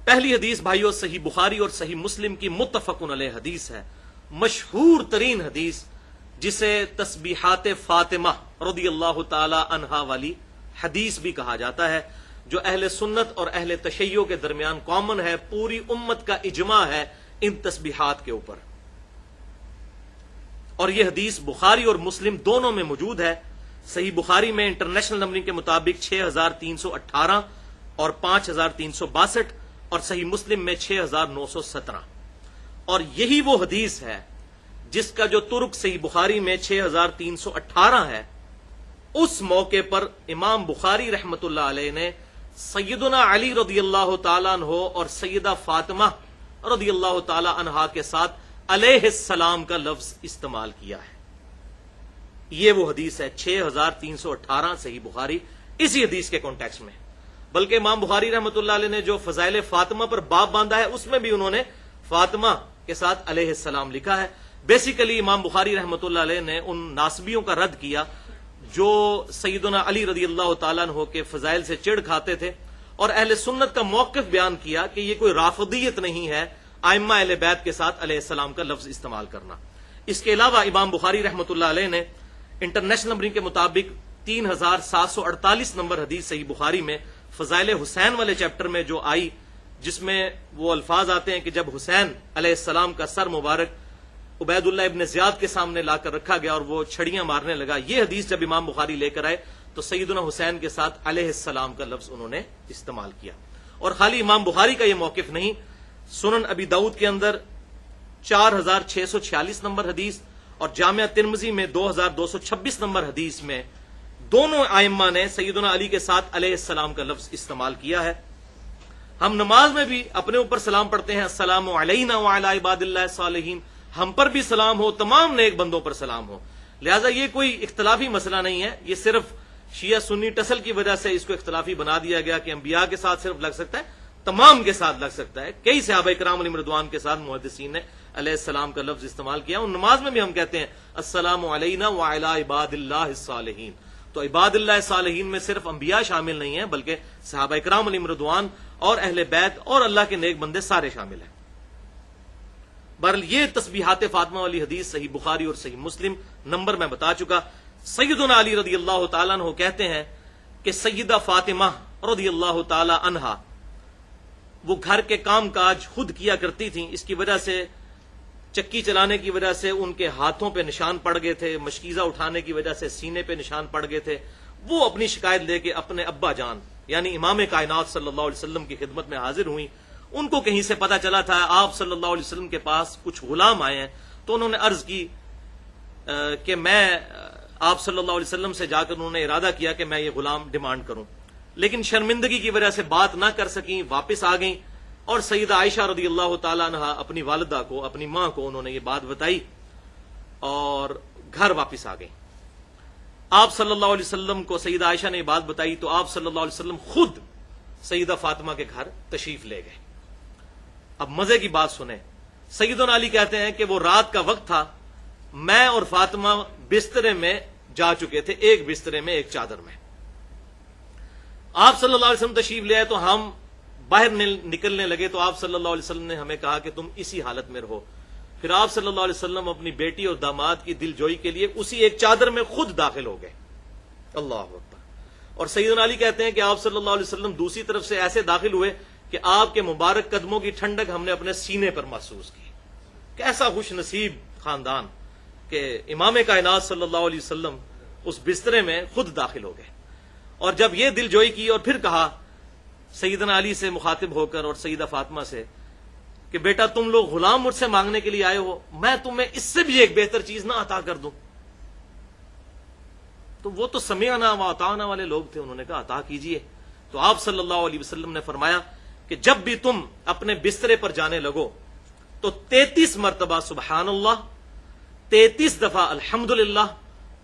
پہلی حدیث بھائیو صحیح بخاری اور صحیح مسلم کی متفق علیہ حدیث ہے، مشہور ترین حدیث، جسے تسبیحات فاطمہ رضی اللہ تعالی عنہا والی حدیث بھی کہا جاتا ہے، جو اہل سنت اور اہل تشیع کے درمیان کامن ہے، پوری امت کا اجماع ہے ان تسبیحات کے اوپر۔ اور یہ حدیث بخاری اور مسلم دونوں میں موجود ہے۔ صحیح بخاری میں انٹرنیشنل نمبرنگ کے مطابق 6318 اور 5362، اور صحیح مسلم میں 6917۔ اور یہی وہ حدیث ہے جس کا جو ترک صحیح بخاری میں 6318 ہے، اس موقع پر امام بخاری رحمت اللہ علیہ نے سیدنا علی رضی اللہ تعالیٰ عنہ اور سیدہ فاطمہ رضی اللہ تعالیٰ عنہا کے ساتھ علیہ السلام کا لفظ استعمال کیا ہے۔ یہ وہ حدیث ہے 6318 صحیح بخاری، اسی حدیث کے کانٹیکسٹ میں۔ بلکہ امام بخاری رحمت اللہ علیہ نے جو فضائل فاطمہ پر باب باندھا ہے، اس میں بھی انہوں نے فاطمہ کے ساتھ علیہ السلام لکھا ہے۔ بیسیکلی امام بخاری رحمت اللہ علیہ نے ان ناسبیوں کا رد کیا جو سیدنا علی رضی اللہ تعالیٰ عنہ کے فضائل سے چڑ کھاتے تھے، اور اہل سنت کا موقف بیان کیا کہ یہ کوئی رافضیت نہیں ہے ائمہ اہل بیت کے ساتھ علیہ السلام کا لفظ استعمال کرنا۔ اس کے علاوہ امام بخاری رحمت اللہ علیہ نے انٹرنیشنل نمبرنگ کے مطابق 3748 نمبر حدیث صحیح بخاری میں فضائل حسین والے چیپٹر میں جو آئی، جس میں وہ الفاظ آتے ہیں کہ جب حسین علیہ السلام کا سر مبارک عبید اللہ ابن زیاد کے سامنے لا کر رکھا گیا اور وہ چھڑیاں مارنے لگا، یہ حدیث جب امام بخاری لے کر آئے تو سیدنا حسین کے ساتھ علیہ السلام کا لفظ انہوں نے استعمال کیا۔ اور خالی امام بخاری کا یہ موقف نہیں، سنن ابی داؤد کے اندر 4646 نمبر حدیث اور جامعہ ترمذی میں 2226 نمبر حدیث میں دونوں ائمہ نے سیدنا علی کے ساتھ علیہ السلام کا لفظ استعمال کیا ہے۔ ہم نماز میں بھی اپنے اوپر سلام پڑھتے ہیں، السلام علینا وعلی عباد اللہ الصالحین، ہم پر بھی سلام ہو، تمام نیک بندوں پر سلام ہو۔ لہذا یہ کوئی اختلافی مسئلہ نہیں ہے، یہ صرف شیعہ سنی ٹسل کی وجہ سے اس کو اختلافی بنا دیا گیا کہ انبیاء کے ساتھ صرف لگ سکتا ہے، تمام کے ساتھ لگ سکتا ہے۔ کئی صحابہ کرام علیہم رضوان کے ساتھ محدثین نے علیہ السلام کا لفظ استعمال کیا، اور نماز میں بھی ہم کہتے ہیں السلام علینا وعلی عباد اللہ الصالحین۔ تو عباد اللہ الصالحین میں صرف انبیاء شامل نہیں ہیں، بلکہ صحابہ کرام علیہم رضوان اور اہل بیت اور اللہ کے نیک بندے سارے شامل ہیں۔ بہرحال یہ تسبیحات فاطمہ والی حدیث صحیح بخاری اور صحیح مسلم نمبر میں بتا چکا۔ سیدنا علی رضی اللہ تعالیٰ عنہ کہتے ہیں کہ سیدہ فاطمہ رضی اللہ تعالیٰ عنہا وہ گھر کے کام کاج خود کیا کرتی تھیں، اس کی وجہ سے چکی چلانے کی وجہ سے ان کے ہاتھوں پہ نشان پڑ گئے تھے، مشکیزہ اٹھانے کی وجہ سے سینے پہ نشان پڑ گئے تھے۔ وہ اپنی شکایت لے کے اپنے ابا جان یعنی امام کائنات صلی اللہ علیہ وسلم کی خدمت میں حاضر ہوئیں۔ ان کو کہیں سے پتا چلا تھا آپ صلی اللہ علیہ وسلم کے پاس کچھ غلام آئے ہیں، تو انہوں نے عرض کی کہ میں آپ صلی اللہ علیہ وسلم سے جا کر انہوں نے ارادہ کیا کہ میں یہ غلام ڈیمانڈ کروں، لیکن شرمندگی کی وجہ سے بات نہ کر سکیں، واپس آ گئیں، اور سیدہ عائشہ رضی اللہ تعالیٰ عنہ اپنی والدہ کو، اپنی ماں کو انہوں نے یہ بات بتائی اور گھر واپس آ گئیں۔ آپ صلی اللہ علیہ وسلم کو سیدہ عائشہ نے یہ بات بتائی تو آپ صلی اللہ علیہ وسلم خود سیدہ فاطمہ کے گھر تشریف لے گئے۔ اب مزے کی بات سنیں، سیدنا علی کہتے ہیں کہ وہ رات کا وقت تھا، میں اور فاطمہ بسترے میں جا چکے تھے، ایک بسترے میں ایک چادر میں۔ آپ صلی اللہ علیہ وسلم تشریف لے آئے تو ہم باہر نکلنے لگے تو آپ صلی اللہ علیہ وسلم نے ہمیں کہا کہ تم اسی حالت میں رہو۔ پھر آپ صلی اللہ علیہ وسلم اپنی بیٹی اور داماد کی دل جوئی کے لیے اسی ایک چادر میں خود داخل ہو گئے۔ اللہ اکبر۔ اور سیدنا علی کہتے ہیں کہ آپ صلی اللہ علیہ وسلم دوسری طرف سے ایسے داخل ہوئے کہ آپ کے مبارک قدموں کی ٹھنڈک ہم نے اپنے سینے پر محسوس کی۔ کیسا خوش نصیب خاندان کہ امام کائنات صلی اللہ علیہ وسلم اس بسترے میں خود داخل ہو گئے۔ اور جب یہ دل جوئی کی اور پھر کہا سیدنا علی سے مخاطب ہو کر اور سیدہ فاطمہ سے کہ بیٹا تم لوگ غلام مجھ سے مانگنے کے لیے آئے ہو، میں تمہیں اس سے بھی ایک بہتر چیز نہ عطا کر دوں؟ تو وہ تو سمعنا و اطعنا والے لوگ تھے، انہوں نے کہا عطا کیجئے۔ تو آپ صلی اللہ علیہ وسلم نے فرمایا کہ جب بھی تم اپنے بسترے پر جانے لگو تو 33 مرتبہ سبحان اللہ، 33 دفعہ الحمدللہ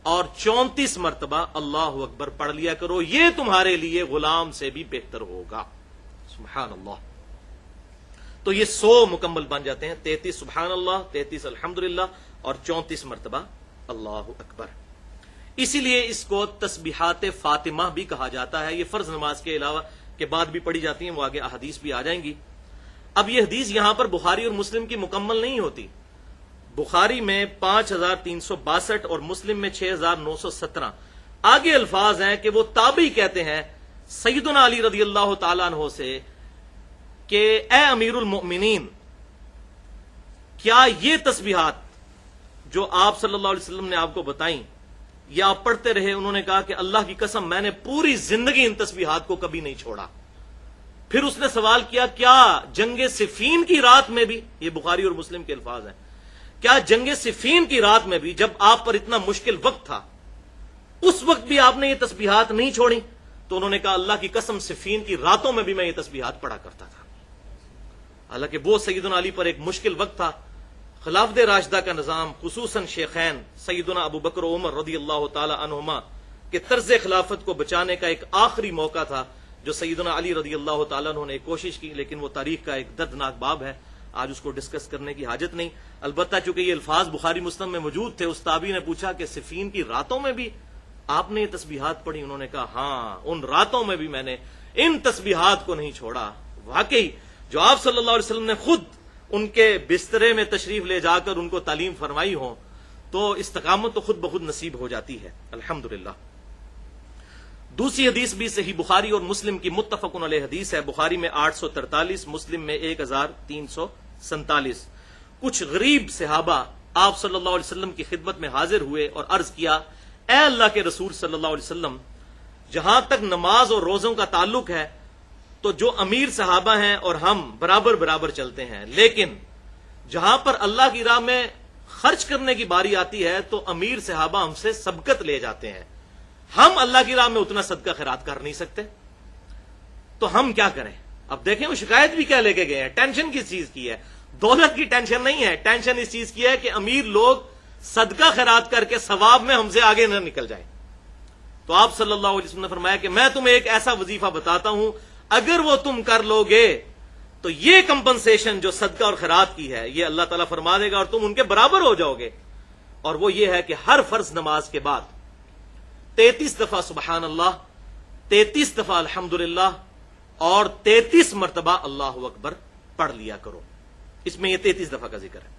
اور 34 مرتبہ اللہ اکبر پڑھ لیا کرو، یہ تمہارے لیے غلام سے بھی بہتر ہوگا۔ سبحان اللہ۔ تو یہ 100 مکمل بن جاتے ہیں، 33 سبحان اللہ، 33 الحمدللہ اور 34 مرتبہ اللہ اکبر۔ اسی لیے اس کو تسبیحات فاطمہ بھی کہا جاتا ہے۔ یہ فرض نماز کے علاوہ کے بعد بھی پڑھی جاتی ہیں، وہ آگے احادیث بھی آ جائیں گی۔ اب یہ حدیث یہاں پر بخاری اور مسلم کی مکمل نہیں ہوتی. بخاری میں 5362 اور مسلم میں 6917 آگے الفاظ ہیں کہ وہ تابعی کہتے ہیں سیدنا علی رضی اللہ تعالیٰ عنہ سے کہ اے امیر المؤمنین، کیا یہ تسبیحات جو آپ صلی اللہ علیہ وسلم نے آپ کو بتائیں یہ آپ پڑھتے رہے؟ انہوں نے کہا کہ اللہ کی قسم میں نے پوری زندگی ان تسبیحات کو کبھی نہیں چھوڑا. پھر اس نے سوال کیا کیا جنگ صفین کی رات میں بھی، یہ بخاری اور مسلم کے الفاظ ہیں، کیا جنگ صفین کی رات میں بھی جب آپ پر اتنا مشکل وقت تھا اس وقت بھی آپ نے یہ تسبیحات نہیں چھوڑی؟ تو انہوں نے کہا اللہ کی قسم صفین کی راتوں میں بھی میں یہ تسبیحات پڑھا کرتا تھا. حالانکہ وہ سیدنا علی پر ایک مشکل وقت تھا. خلافت راشدہ کا نظام، خصوصاً شیخین سیدنا ابو بکر و عمر رضی اللہ تعالی عنہما کے طرز خلافت کو بچانے کا ایک آخری موقع تھا جو سیدنا علی رضی اللہ تعالیٰ عنہ نے کوشش کی، لیکن وہ تاریخ کا ایک دردناک باب ہے، آج اس کو ڈسکس کرنے کی حاجت نہیں. البتہ چونکہ یہ الفاظ بخاری مسلم میں موجود تھے، اس تابعی نے پوچھا کہ صفین کی راتوں میں بھی آپ نے یہ تسبیحات پڑھی؟ انہوں نے کہا ہاں، ان راتوں میں بھی میں نے ان تسبیحات کو نہیں چھوڑا. واقعی جو آپ صلی اللہ علیہ وسلم نے خود ان کے بسترے میں تشریف لے جا کر ان کو تعلیم فرمائی ہو تو استقامت تو خود بخود نصیب ہو جاتی ہے الحمدللہ. دوسری حدیث بھی صحیح بخاری اور مسلم کی متفق علیہ حدیث ہے. بخاری میں 843، مسلم میں 1347. کچھ غریب صحابہ آپ صلی اللہ علیہ وسلم کی خدمت میں حاضر ہوئے اور عرض کیا اے اللہ کے رسول صلی اللہ علیہ وسلم، جہاں تک نماز اور روزوں کا تعلق ہے تو جو امیر صحابہ ہیں اور ہم برابر برابر چلتے ہیں، لیکن جہاں پر اللہ کی راہ میں خرچ کرنے کی باری آتی ہے تو امیر صحابہ ہم سے سبقت لے جاتے ہیں. ہم اللہ کی راہ میں اتنا صدقہ خیرات کر نہیں سکتے، تو ہم کیا کریں؟ اب دیکھیں وہ شکایت بھی کیا لے کے گئے ہیں. ٹینشن کس چیز کی ہے؟ دولت کی ٹینشن نہیں ہے، ٹینشن اس چیز کی ہے کہ امیر لوگ صدقہ خیرات کر کے ثواب میں ہم سے آگے نہ نکل جائیں. تو آپ صلی اللہ علیہ وسلم نے فرمایا کہ میں تمہیں ایک ایسا وظیفہ بتاتا ہوں، اگر وہ تم کر لو گے تو یہ کمپنسیشن جو صدقہ اور خیرات کی ہے یہ اللہ تعالیٰ فرما دے گا اور تم ان کے برابر ہو جاؤ گے. اور وہ یہ ہے کہ ہر فرض نماز کے بعد 33 دفعہ سبحان اللہ، 33 دفعہ الحمدللہ اور 33 مرتبہ اللہ اکبر پڑھ لیا کرو. اس میں یہ 33 دفعہ کا ذکر ہے.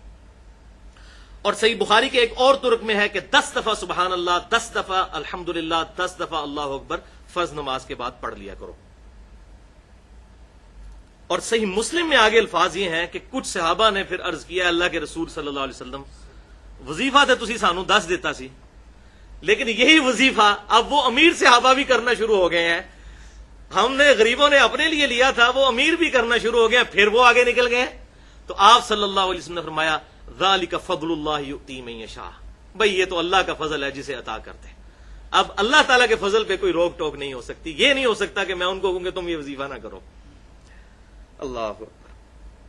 اور صحیح بخاری کے ایک اور ترک میں ہے کہ 10 دفعہ سبحان اللہ، 10 دفعہ الحمدللہ، 10 دفعہ اللہ اکبر فرض نماز کے بعد پڑھ لیا کرو. اور صحیح مسلم میں آگے الفاظ یہ ہیں کہ کچھ صحابہ نے پھر عرض کیا اللہ کے رسول صلی اللہ علیہ وسلم، وظیفہ تو تسی سانو 10 دیتا سی، لیکن یہی وظیفہ اب وہ امیر صحابہ بھی کرنا شروع ہو گئے ہیں. ہم نے غریبوں نے اپنے لیے لیا تھا، وہ امیر بھی کرنا شروع ہو گئے، پھر وہ آگے نکل گئے. تو آپ صلی اللہ علیہ وسلم نے فرمایا ذالک فضل اللہ یؤتی من یشاء، بھئی یہ تو اللہ کا فضل ہے جسے عطا کرتے ہیں. اب اللہ تعالیٰ کے فضل پہ کوئی روک ٹوک نہیں ہو سکتی. یہ نہیں ہو سکتا کہ میں ان کو کہوں کہ تم یہ وظیفہ نہ کرو. اللہ اکبر.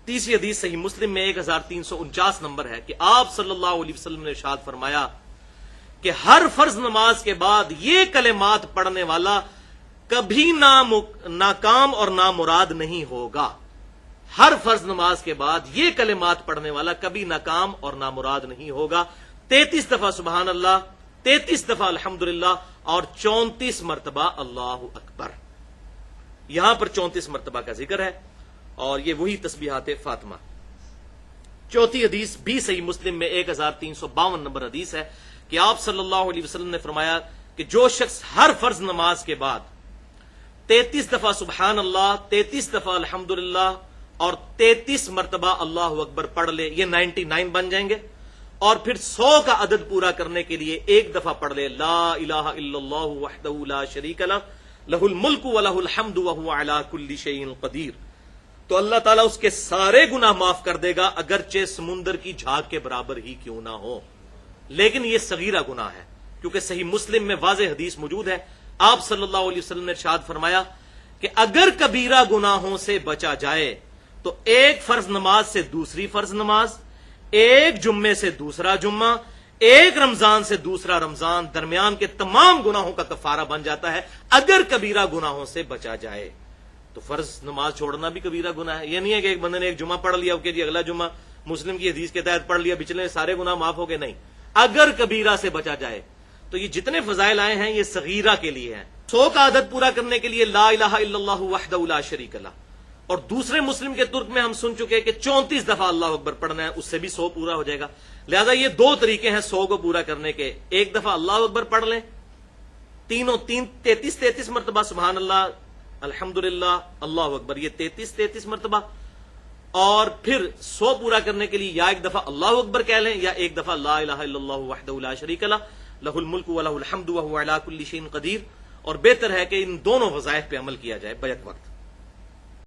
تیسری حدیث صحیح مسلم میں 1349 نمبر ہے کہ آپ صلی اللہ علیہ وسلم نے ارشاد فرمایا کہ ہر فرض نماز کے بعد یہ کلمات پڑھنے والا کبھی ناکام اور نامراد نہیں ہوگا. ہر فرض نماز کے بعد یہ کلمات پڑھنے والا کبھی ناکام اور نامراد نہیں ہوگا. 33 دفعہ سبحان اللہ، 33 دفعہ الحمدللہ اور 34 مرتبہ اللہ اکبر. یہاں پر 34 مرتبہ کا ذکر ہے اور یہ وہی تسبیحات فاطمہ. چوتھی حدیث بھی صحیح مسلم میں 1352 نمبر حدیث ہے کہ آپ صلی اللہ علیہ وسلم نے فرمایا کہ جو شخص ہر فرض نماز کے بعد 33 دفعہ سبحان اللہ، 33 دفعہ الحمدللہ اور 33 مرتبہ اللہ اکبر پڑھ لے، یہ 99 بن جائیں گے. اور پھر 100 کا عدد پورا کرنے کے لیے ایک دفعہ پڑھ لے لا الہ الا اللہ وحدہ لا شریک لہ لہ الملک ولہ الحمد وہو علی کل شیء قدیر، تو اللہ تعالیٰ اس کے سارے گناہ معاف کر دے گا اگرچہ سمندر کی جھاگ کے برابر ہی کیوں نہ ہو. لیکن یہ صغیرہ گناہ ہے، کیونکہ صحیح مسلم میں واضح حدیث موجود ہے. آپ صلی اللہ علیہ وسلم نے ارشاد فرمایا کہ اگر کبیرہ گناہوں سے بچا جائے تو ایک فرض نماز سے دوسری فرض نماز، ایک جمعے سے دوسرا جمعہ، ایک رمضان سے دوسرا رمضان، درمیان کے تمام گناہوں کا کفارہ بن جاتا ہے اگر کبیرہ گناہوں سے بچا جائے. تو فرض نماز چھوڑنا بھی کبیرہ گناہ ہے. یہ نہیں ہے کہ ایک بندے نے ایک جمعہ پڑھ لیا کہ جی اگلا جمعہ مسلم کی حدیث کے تحت پڑھ لیا پچھلے سارے گناہ معاف ہو گئے. نہیں، اگر کبیرہ سے بچا جائے تو یہ جتنے فضائل آئے ہیں یہ صغیرہ کے لیے ہیں. 100 کا عدد پورا کرنے کے لیے لا الہ الا اللہ وحدہ لا شریک لہ، اور دوسرے مسلم کے ترک میں ہم سن چکے کہ 34 دفعہ اللہ اکبر پڑھنا ہے، اس سے بھی 100 پورا ہو جائے گا۔ لہذا یہ دو طریقے ہیں 100 کو پورا کرنے کے، ایک دفعہ اللہ اکبر پڑھ لیں، 33 مرتبہ سبحان اللہ الحمدللہ اللہ اکبر، یہ 33 مرتبہ، اور پھر 100 پورا کرنے کے لیے یا ایک دفعہ اللہ اکبر کہہ لیں یا ایک دفعہ لا الہ الا اللہ وحدہ لا شریک لہ لہ الملک ولہ الحمد وہو علی کل شیء قدیر، اور بہتر ہے کہ ان دونوں وظائف پہ عمل کیا جائے بیک وقت۔